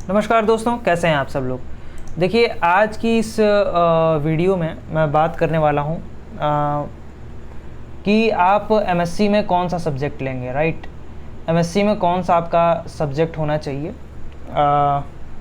नमस्कार दोस्तों, कैसे हैं आप सब लोग। देखिए, आज की इस वीडियो में मैं बात करने वाला हूं कि आप एमएससी में कौन सा सब्जेक्ट लेंगे। राइट, एमएससी में कौन सा आपका सब्जेक्ट होना चाहिए।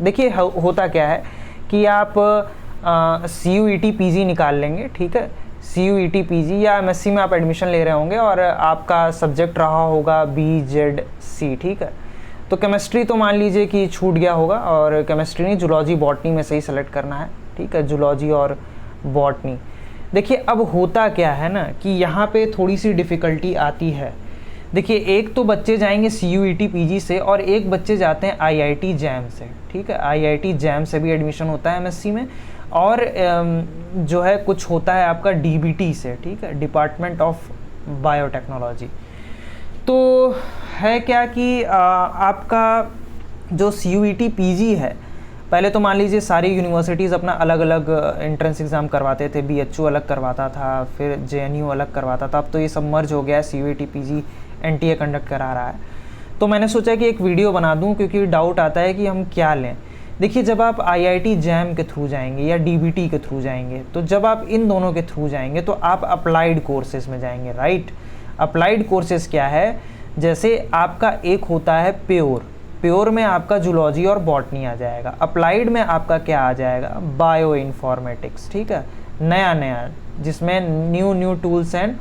देखिए, होता क्या है कि आप CUET PG निकाल लेंगे। ठीक है, CUET PG या एमएससी में आप एडमिशन ले रहे होंगे और आपका सब्जेक्ट रहा होगा BZC। ठीक है, तो केमिस्ट्री तो मान लीजिए कि छूट गया होगा, और केमिस्ट्री नहीं, जूलॉजी बॉटनी में से ही सेलेक्ट करना है। ठीक है, जूलॉजी और बॉटनी। देखिए, अब होता क्या है ना कि यहाँ पे थोड़ी सी डिफ़िकल्टी आती है। देखिए, एक तो बच्चे जाएंगे CUET PG से और एक बच्चे जाते हैं IIT जैम से। ठीक है, IIT जैम से भी एडमिशन होता है एमएससी में, और जो है कुछ होता है आपका DBT से। ठीक है, डिपार्टमेंट ऑफ बायोटेक्नोलॉजी। तो है क्या कि आपका जो CUET PG है, पहले तो मान लीजिए सारी यूनिवर्सिटीज़ अपना अलग अलग एंट्रेंस एग्ज़ाम करवाते थे। BHU अलग करवाता था, फिर JNU अलग करवाता था। अब तो ये सब मर्ज हो गया है, CUET PG NTA कंडक्ट करा रहा है। तो मैंने सोचा कि एक वीडियो बना दूं, क्योंकि डाउट आता है कि हम क्या लें। देखिए, जब आप IIT जैम के थ्रू जाएंगे या DBT के थ्रू जाएंगे, तो जब आप इन दोनों के थ्रू जाएंगे तो आप अप्लाइड कोर्सेज़ में जाएंगे। राइट, अप्लाइड कोर्सेज़ क्या है, जैसे आपका एक होता है प्योर में आपका जूलॉजी और बॉटनी आ जाएगा। अप्लाइड में आपका क्या आ जाएगा, बायो इन्फॉर्मेटिक्स। ठीक है, नया जिसमें न्यू टूल्स एंड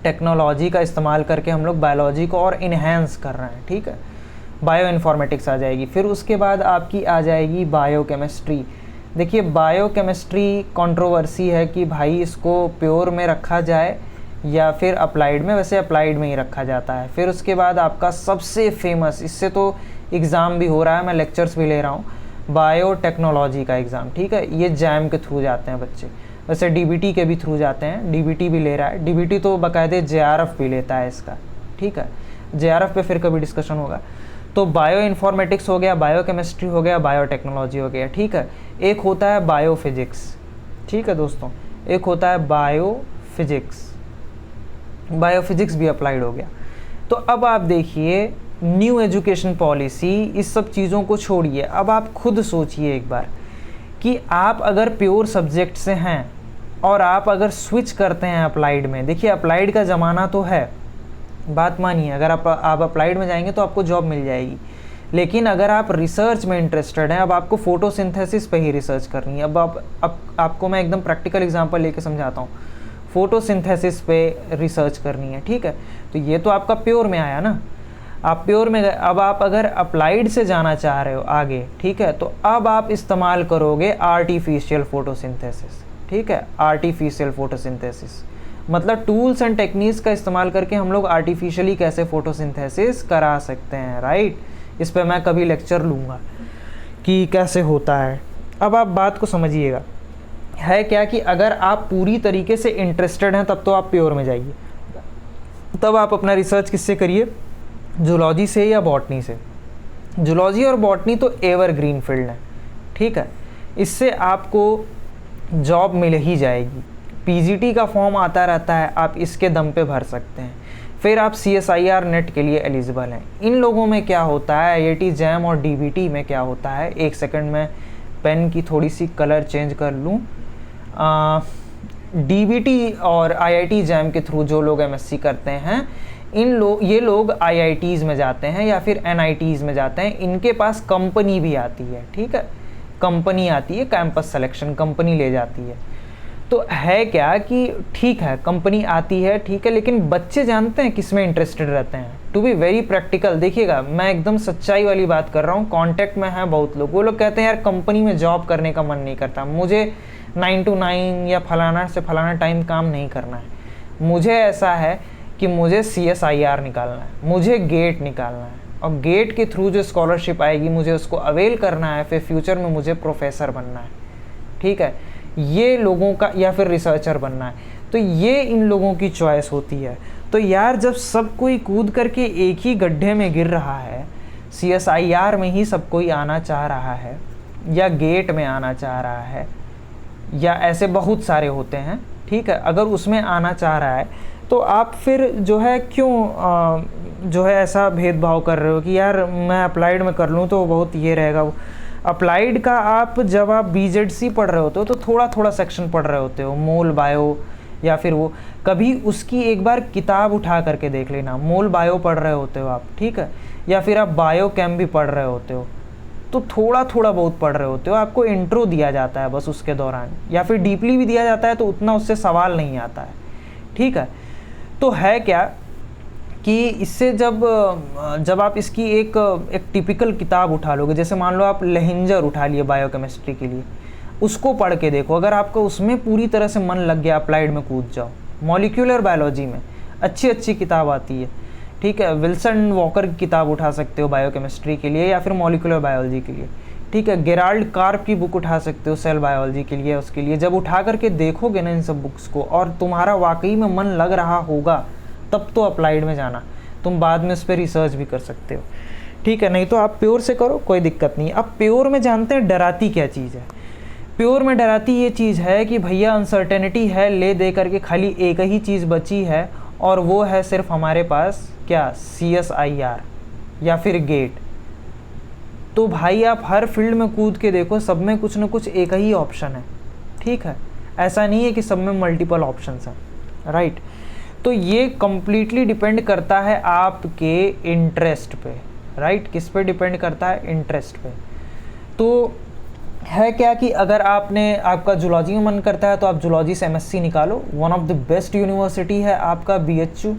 टेक्नोलॉजी का इस्तेमाल करके हम लोग बायोलॉजी को और इन्हेंस कर रहे हैं। ठीक है, बायो इन्फॉर्मेटिक्स आ जाएगी। फिर उसके बाद आपकी आ जाएगी बायोकेमिस्ट्री। देखिए, बायोकेमिस्ट्री कंट्रोवर्सी है कि भाई इसको प्योर में रखा जाए या फिर अप्लाइड में। वैसे अप्लाइड में ही रखा जाता है। फिर उसके बाद आपका सबसे फेमस, इससे तो एग्ज़ाम भी हो रहा है, मैं लेक्चर्स भी ले रहा हूँ, बायोटेक्नोलॉजी का एग्ज़ाम। ठीक है, ये जैम के थ्रू जाते हैं बच्चे। वैसे DBT के भी थ्रू जाते हैं, DBT भी ले रहा है। DBT तो बाकायदे JRF भी लेता है इसका। ठीक है, JRF पे फिर कभी डिस्कशन होगा। तो बायो इन्फॉर्मेटिक्स हो गया, बायोकेमिस्ट्री हो गया, बायोटेक्नोलॉजी हो गया। ठीक है, एक होता है बायोफिजिक्स। ठीक है दोस्तों, एक होता है बायोफिजिक्स। बायोफिजिक्स भी अप्लाइड हो गया। तो अब आप देखिए, न्यू एजुकेशन पॉलिसी, इस सब चीज़ों को छोड़िए। अब आप खुद सोचिए एक बार कि आप अगर प्योर सब्जेक्ट से हैं और आप अगर स्विच करते हैं अप्लाइड में। देखिए, अप्लाइड का ज़माना तो है, बात मानिए। अगर आप अप्लाइड में जाएंगे तो आपको जॉब मिल जाएगी। लेकिन अगर आप रिसर्च में इंटरेस्टेड हैं, अब आपको फोटोसिंथेसिस पे ही रिसर्च करनी है। अब आपको मैं एकदम प्रैक्टिकल एग्जांपल लेके समझाता हूँ। फोटोसिंथेसिस पे रिसर्च करनी है। ठीक है, तो ये तो आपका प्योर में आया ना, आप प्योर में गए। अब आप अगर अप्लाइड से जाना चाह रहे हो आगे, ठीक है, तो अब आप इस्तेमाल करोगे आर्टिफिशियल फोटोसिंथेसिस। ठीक है, आर्टिफिशियल फोटोसिंथेसिस मतलब टूल्स एंड टेक्निक्स का इस्तेमाल करके हम लोग आर्टिफिशियली कैसे फोटोसिंथेसिस करा सकते हैं। राइट, इस पर मैं कभी लेक्चर लूँगा कि कैसे होता है। अब आप बात को समझिएगा, है क्या कि अगर आप पूरी तरीके से इंटरेस्टेड हैं तब तो आप प्योर में जाइए। तब आप अपना रिसर्च किससे करिए, जूलॉजी से या बॉटनी से। जूलॉजी और बॉटनी तो एवरग्रीन फील्ड है। ठीक है, इससे आपको जॉब मिल ही जाएगी। PGT का फॉर्म आता रहता है, आप इसके दम पे भर सकते हैं। फिर आप CSIR नेट के लिए एलिजिबल हैं। इन लोगों में क्या होता है, IIT जैम और DBT में क्या होता है, एक सेकंड में पेन की थोड़ी सी कलर चेंज कर लूँ। DBT और IIT जैम के थ्रू जो लोग MSc करते हैं, ये लोग IITs में जाते हैं या फिर NITs में जाते हैं। इनके पास कंपनी भी आती है। ठीक है, कंपनी आती है, कैंपस सिलेक्शन कंपनी ले जाती है। तो है क्या कि ठीक है, कंपनी आती है, ठीक है, लेकिन बच्चे जानते हैं किस में इंटरेस्टेड रहते हैं। टू बी वेरी प्रैक्टिकल, देखिएगा, मैं एकदम सच्चाई वाली बात कर रहा हूँ। कॉन्टैक्ट में है बहुत लोग, वो लोग कहते हैं यार कंपनी में जॉब करने का मन नहीं करता, मुझे 9 to 9 या फलाना से फलाना टाइम काम नहीं करना है। मुझे ऐसा है कि मुझे CSIR निकालना है, मुझे गेट निकालना है, और गेट के थ्रू जो स्कॉलरशिप आएगी मुझे उसको अवेल करना है, फिर फ्यूचर में मुझे प्रोफेसर बनना है। ठीक है, ये लोगों का, या फिर रिसर्चर बनना है। तो ये इन लोगों की चॉइस होती है। तो यार, जब सब कोई कूद करके एक ही गड्ढे में गिर रहा है, CSIR में ही सब कोई आना चाह रहा है, या गेट में आना चाह रहा है, या ऐसे बहुत सारे होते हैं। ठीक है। अगर उसमें आना चाह रहा है तो आप फिर जो है क्यों जो है ऐसा भेदभाव कर रहे हो कि यार मैं अप्लाइड में कर लूँ तो बहुत ये रहेगा। वो अप्लाइड का आप जब आप BZC पढ़ रहे होते हो तो थोड़ा थोड़ा सेक्शन पढ़ रहे होते हो, मोल बायो या फिर वो, कभी उसकी एक बार किताब उठा करके देख लेना। मोल बायो पढ़ रहे होते हो आप, ठीक है, या फिर आप बायो केम भी पढ़ रहे होते हो, तो थोड़ा थोड़ा बहुत पढ़ रहे होते हो, आपको इंट्रो दिया जाता है बस उसके दौरान, या फिर डीपली भी दिया जाता है तो उतना उससे सवाल नहीं आता है, ठीक है। तो है क्या कि इससे जब आप इसकी एक टिपिकल किताब उठा लोगे, जैसे मान लो आप लेहिंजर उठा लिए बायोकेमिस्ट्री के लिए, उसको पढ़ के देखो, अगर आपका उसमें पूरी तरह से मन लग गया, अप्लाइड में कूद जाओ। मॉलिक्यूलर बायोलॉजी में अच्छी अच्छी किताब आती है, ठीक है, विल्सन वॉकर की किताब उठा सकते हो बायोकेमिस्ट्री के लिए या फिर मॉलिक्यूलर बायोलॉजी के लिए, ठीक है। गेराल्ड कार्प की बुक उठा सकते हो सेल बायोलॉजी के लिए, उसके लिए जब उठा करके देखोगे ना इन सब बुक्स को और तुम्हारा वाकई में मन लग रहा होगा, तब तो अप्लाइड में जाना। तुम बाद में उस पर रिसर्च भी कर सकते हो, ठीक है, नहीं तो आप प्योर से करो, कोई दिक्कत नहीं। अब प्योर में जानते हैं डराती क्या चीज़ है? प्योर में डराती ये चीज़ है कि भैया अनसर्टेनिटी है, ले दे करके खाली एक ही चीज़ बची है और वो है सिर्फ हमारे पास क्या, CSIR या फिर गेट। तो भाई आप हर फील्ड में कूद के देखो, सब में कुछ ना कुछ एक ही ऑप्शन है, ठीक है, ऐसा नहीं है कि सब में मल्टीपल ऑप्शंस हैं, राइट। तो ये कम्प्लीटली डिपेंड करता है आपके इंटरेस्ट पे, राइट, किस पे डिपेंड करता है, इंटरेस्ट पे। तो है क्या कि अगर आपका जूलॉजी में मन करता है तो आप जूलॉजी से MSc निकालो, one of the best university है आपका BHU,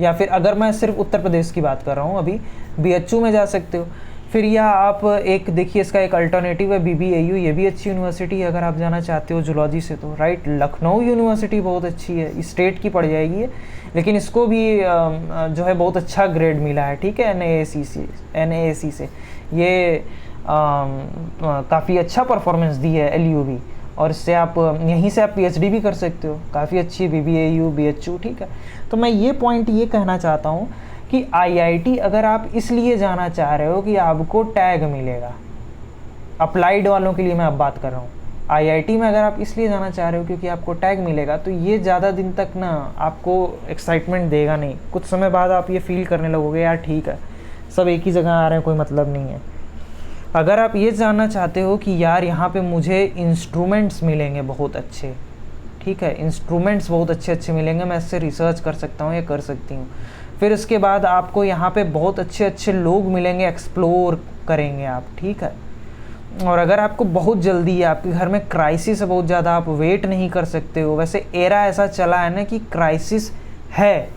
या फिर अगर मैं सिर्फ उत्तर प्रदेश की बात कर रहा हूँ अभी, BHU में जा सकते हो। फिर या आप एक देखिए, इसका एक अल्टरनेटिव है BBAU, ये भी अच्छी यूनिवर्सिटी है अगर आप जाना चाहते हो जूलॉजी से तो, राइट। लखनऊ यूनिवर्सिटी बहुत अच्छी है, स्टेट की पड़ जाएगी है, लेकिन इसको भी जो है बहुत अच्छा ग्रेड मिला है, ठीक है, NAAC से ये काफ़ी अच्छा परफॉर्मेंस दी है LUB, और इससे आप यहीं से आप PhD भी कर सकते हो, काफ़ी अच्छी BBAU BHU, ठीक है। तो मैं ये पॉइंट ये कहना चाहता हूँ कि IIT अगर आप इसलिए जाना चाह रहे हो कि आपको टैग मिलेगा, अप्लाइड वालों के लिए मैं अब बात कर रहा हूँ, IIT में अगर आप इसलिए जाना चाह रहे हो क्योंकि आपको टैग मिलेगा, तो ये ज़्यादा दिन तक ना आपको एक्साइटमेंट देगा नहीं। कुछ समय बाद आप ये फील करने लगोगे यार ठीक है, सब एक ही जगह आ रहे हैं, कोई मतलब नहीं है। अगर आप ये जानना चाहते हो कि यार यहाँ पे मुझे इंस्ट्रूमेंट्स मिलेंगे बहुत अच्छे, ठीक है, इंस्ट्रूमेंट्स बहुत अच्छे अच्छे मिलेंगे, मैं इससे रिसर्च कर सकता हूँ या कर सकती हूँ, फिर इसके बाद आपको यहाँ पे बहुत अच्छे अच्छे लोग मिलेंगे, एक्सप्लोर करेंगे आप, ठीक है। और अगर आपको बहुत जल्दी है, आपके घर में क्राइसिस है बहुत ज़्यादा, आप वेट नहीं कर सकते हो, वैसे एरा ऐसा चला है ना कि क्राइसिस है,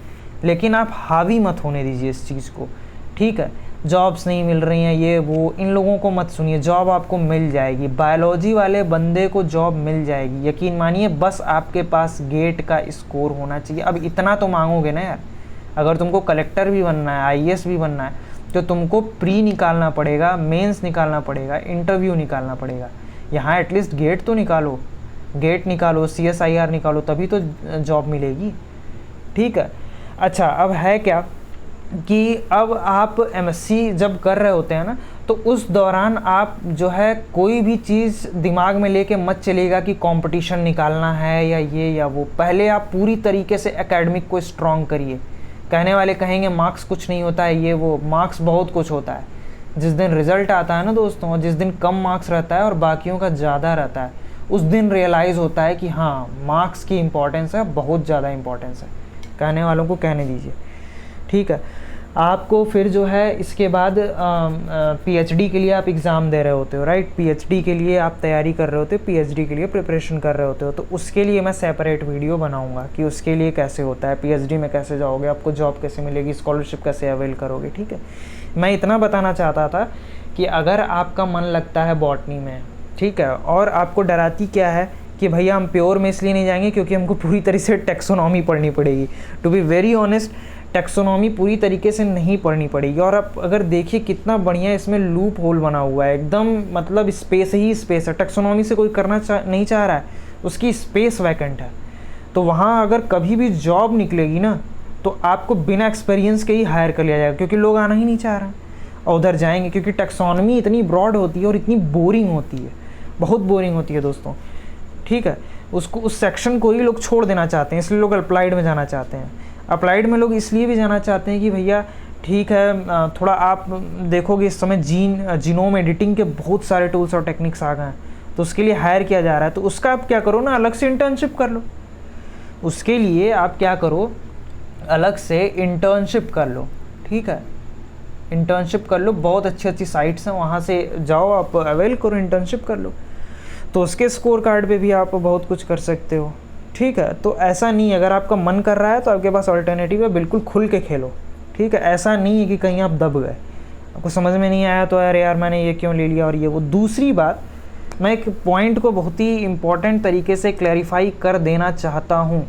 लेकिन आप हावी मत होने दीजिए इस चीज़ को, ठीक है। जॉब्स नहीं मिल रही हैं, ये वो, इन लोगों को मत सुनिए, जॉब आपको मिल जाएगी, बायोलॉजी वाले बंदे को जॉब मिल जाएगी, यकीन मानिए, बस आपके पास गेट का स्कोर होना चाहिए। अब इतना तो मांगोगे ना यार, अगर तुमको कलेक्टर भी बनना है, IAS भी बनना है, तो तुमको प्री निकालना पड़ेगा, मेंस निकालना पड़ेगा, इंटरव्यू निकालना पड़ेगा। यहाँ एटलीस्ट गेट तो निकालो, गेट निकालो, CSIR निकालो, तभी तो जॉब मिलेगी, ठीक है। अच्छा, अब है क्या कि अब आप MSc जब कर रहे होते हैं ना, तो उस दौरान आप जो है कोई भी चीज़ दिमाग में लेके मत चलिएगा कि कंपटीशन निकालना है या ये या वो। पहले आप पूरी तरीके से एकेडमिक को स्ट्रॉन्ग करिए। कहने वाले कहेंगे मार्क्स कुछ नहीं होता है, ये वो, मार्क्स बहुत कुछ होता है। जिस दिन रिज़ल्ट आता है ना दोस्तों, और जिस दिन कम मार्क्स रहता है और बाकियों का ज़्यादा रहता है, उस दिन रियलाइज़ होता है कि हाँ, मार्क्स की इम्पोर्टेंस है, बहुत ज़्यादा इम्पोर्टेंस है। कहने वालों को कहने दीजिए, ठीक है। आपको फिर जो है इसके बाद PhD के लिए आप एग्ज़ाम दे रहे होते हो, राइट, PhD के लिए आप तैयारी कर रहे होते हो, PhD के लिए प्रिपरेशन कर रहे होते हो, तो उसके लिए मैं सेपरेट वीडियो बनाऊंगा कि उसके लिए कैसे होता है, PhD में कैसे जाओगे, आपको जॉब कैसे मिलेगी, स्कॉलरशिप कैसे अवेल करोगे, ठीक है। मैं इतना बताना चाहता था कि अगर आपका मन लगता है बॉटनी में, ठीक है, और आपको डराती क्या है कि भैया हम प्योर में इसलिए नहीं जाएंगे क्योंकि हमको पूरी तरह से टैक्सोनॉमी पढ़नी पड़ेगी। To be very honest, taxonomy पूरी तरीके से नहीं पढ़नी पड़ेगी। और आप अगर देखिए कितना बढ़िया इसमें लूप होल बना हुआ है, एकदम मतलब स्पेस ही स्पेस है। टैक्सोनॉमी से कोई करना नहीं चाह रहा है, उसकी स्पेस वैकेंट है, तो वहाँ अगर कभी भी जॉब निकलेगी ना, तो आपको बिना एक्सपीरियंस के ही हायर कर लिया जाएगा, क्योंकि लोग आना ही नहीं चाह रहे हैं और उधर जाएंगे, क्योंकि टैक्सोनॉमी इतनी ब्रॉड होती है और इतनी बोरिंग होती है, बहुत बोरिंग होती है दोस्तों, ठीक है। उसको, उस सेक्शन को ही लोग छोड़ देना चाहते हैं, इसलिए लोग अप्लाइड में जाना चाहते हैं। अप्लाइड में लोग इसलिए भी जाना चाहते हैं कि भैया ठीक है, थोड़ा आप देखोगे इस समय जीनोम एडिटिंग के बहुत सारे टूल्स और टेक्निक्स आ गए हैं, तो उसके लिए हायर किया जा रहा है, तो उसका आप क्या करो ना, अलग से इंटर्नशिप कर लो। उसके लिए आप क्या करो, अलग से इंटर्नशिप कर लो, ठीक है, इंटर्नशिप कर लो। बहुत अच्छी अच्छी साइट्स हैं, वहाँ से जाओ, आप अवेल करो, इंटर्नशिप कर लो, तो उसके स्कोर कार्ड पे भी आप बहुत कुछ कर सकते हो, ठीक है। तो ऐसा नहीं, अगर आपका मन कर रहा है तो आपके पास ऑल्टरनेटिव है, बिल्कुल खुल के खेलो, ठीक है। ऐसा नहीं है कि कहीं आप दब गए, आपको समझ में नहीं आया तो अरे यार मैंने ये क्यों ले लिया और ये वो। दूसरी बात, मैं एक पॉइंट को बहुत ही इम्पॉर्टेंट तरीके से क्लैरिफाई कर देना चाहता हूँ।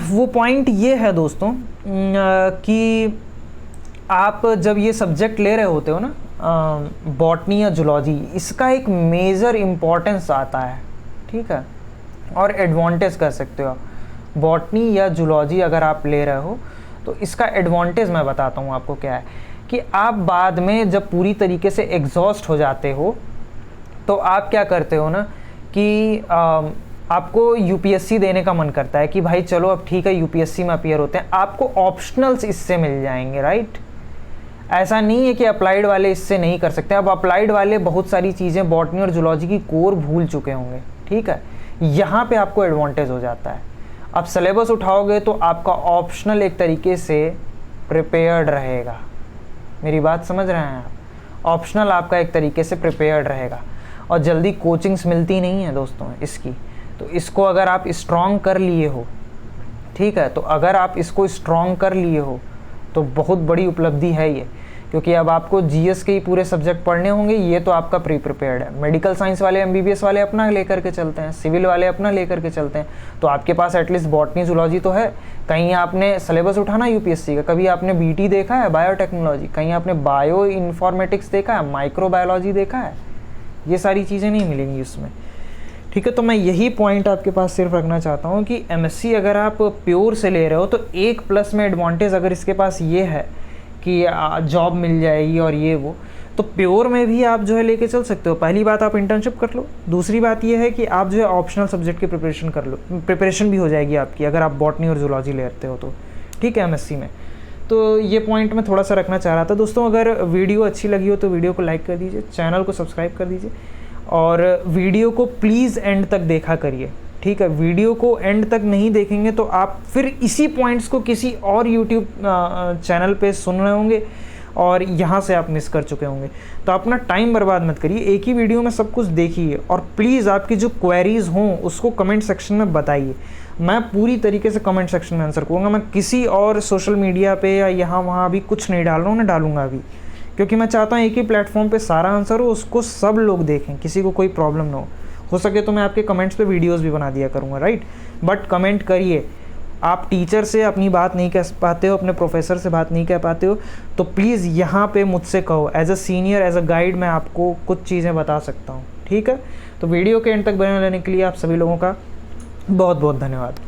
वो पॉइंट ये है दोस्तों कि आप जब ये सब्जेक्ट ले रहे होते हो ना, बॉटनी या जूलॉजी, इसका एक मेजर इम्पॉर्टेंस आता है, ठीक है, और एडवांटेज कर सकते हो। बॉटनी या जूलॉजी अगर आप ले रहे हो तो इसका एडवांटेज मैं बताता हूँ आपको क्या है, कि आप बाद में जब पूरी तरीके से एग्जॉस्ट हो जाते हो तो आप क्या करते हो ना कि आपको यूपीएससी देने का मन करता है कि भाई चलो अब ठीक है यूपीएससी में अपीयर होते हैं, आपको ऑप्शनल्स इससे मिल जाएंगे, राइट। ऐसा नहीं है कि अप्लाइड वाले इससे नहीं कर सकते। अब अप्लाइड वाले बहुत सारी चीज़ें बॉटनी और जूलॉजी की कोर भूल चुके होंगे, ठीक है, यहाँ पे आपको एडवांटेज हो जाता है। आप सिलेबस उठाओगे तो आपका ऑप्शनल एक तरीके से प्रिपेयर्ड रहेगा, मेरी बात समझ रहे हैं आप, ऑप्शनल आपका एक तरीके से प्रिपेयर्ड रहेगा। और जल्दी कोचिंग्स मिलती नहीं है दोस्तों इसकी, तो इसको अगर आप स्ट्रॉन्ग कर लिए हो, ठीक है, तो अगर आप इसको स्ट्रॉन्ग कर लिए हो तो बहुत बड़ी उपलब्धि है ये, क्योंकि अब आपको जीएस के ही पूरे सब्जेक्ट पढ़ने होंगे, ये तो आपका प्रिपेयर्ड है। मेडिकल साइंस वाले एमबीबीएस वाले अपना लेकर के चलते हैं, सिविल वाले अपना लेकर के चलते हैं, तो आपके पास एटलीस्ट बॉटनी जूलॉजी तो है। कहीं आपने सिलेबस उठाना यूपीएससी का, कभी आपने बीटी देखा है, बायोटेक्नोलॉजी, कहीं आपने बायो इन्फॉर्मेटिक्स देखा है, माइक्रोबायोलॉजी देखा है, ये सारी चीज़ें नहीं मिलेंगी उसमें, ठीक है। तो मैं यही पॉइंट आपके पास सिर्फ रखना चाहता हूँ कि एमएससी अगर आप प्योर से ले रहे हो तो एक प्लस में एडवांटेज अगर इसके पास ये है कि जॉब मिल जाएगी और ये वो, तो प्योर में भी आप जो है लेके चल सकते हो। पहली बात आप इंटर्नशिप कर लो, दूसरी बात ये है कि आप जो है ऑप्शनल सब्जेक्ट की प्रिपरेशन कर लो, प्रिपरेशन भी हो जाएगी आपकी अगर आप बॉटनी और जूलॉजी लेते हो तो, ठीक है, एमएससी में। तो ये पॉइंट मैं थोड़ा सा रखना चाह रहा था दोस्तों। अगर वीडियो अच्छी लगी हो तो वीडियो को लाइक कर दीजिए, चैनल को सब्सक्राइब कर दीजिए और वीडियो को प्लीज़ एंड तक देखा करिए, ठीक है। वीडियो को एंड तक नहीं देखेंगे तो आप फिर इसी पॉइंट्स को किसी और यूट्यूब चैनल पे सुन रहे होंगे और यहाँ से आप मिस कर चुके होंगे। तो अपना टाइम बर्बाद मत करिए, एक ही वीडियो में सब कुछ देखिए और प्लीज़ आपकी जो क्वेरीज़ हों उसको कमेंट सेक्शन में बताइए। मैं पूरी तरीके से कमेंट सेक्शन में आंसर करूँगा। मैं किसी और सोशल मीडिया पे या यहाँ वहाँ अभी कुछ नहीं डाल रहा हूँ, ना डालूँगा अभी, क्योंकि मैं चाहता हूँ एक ही प्लेटफॉर्म पे सारा आंसर हो, उसको सब लोग देखें, किसी को कोई प्रॉब्लम ना हो सके तो मैं आपके कमेंट्स पे वीडियोस भी बना दिया करूँगा, राइट। बट कमेंट करिए। आप टीचर से अपनी बात नहीं कह पाते हो, अपने प्रोफेसर से बात नहीं कह पाते हो, तो प्लीज़ यहाँ पे मुझसे कहो। As a senior, as a guide मैं आपको कुछ चीज़ें बता सकता हूँ, ठीक है। तो वीडियो के एंड तक बने रहने के लिए आप सभी लोगों का बहुत बहुत धन्यवाद।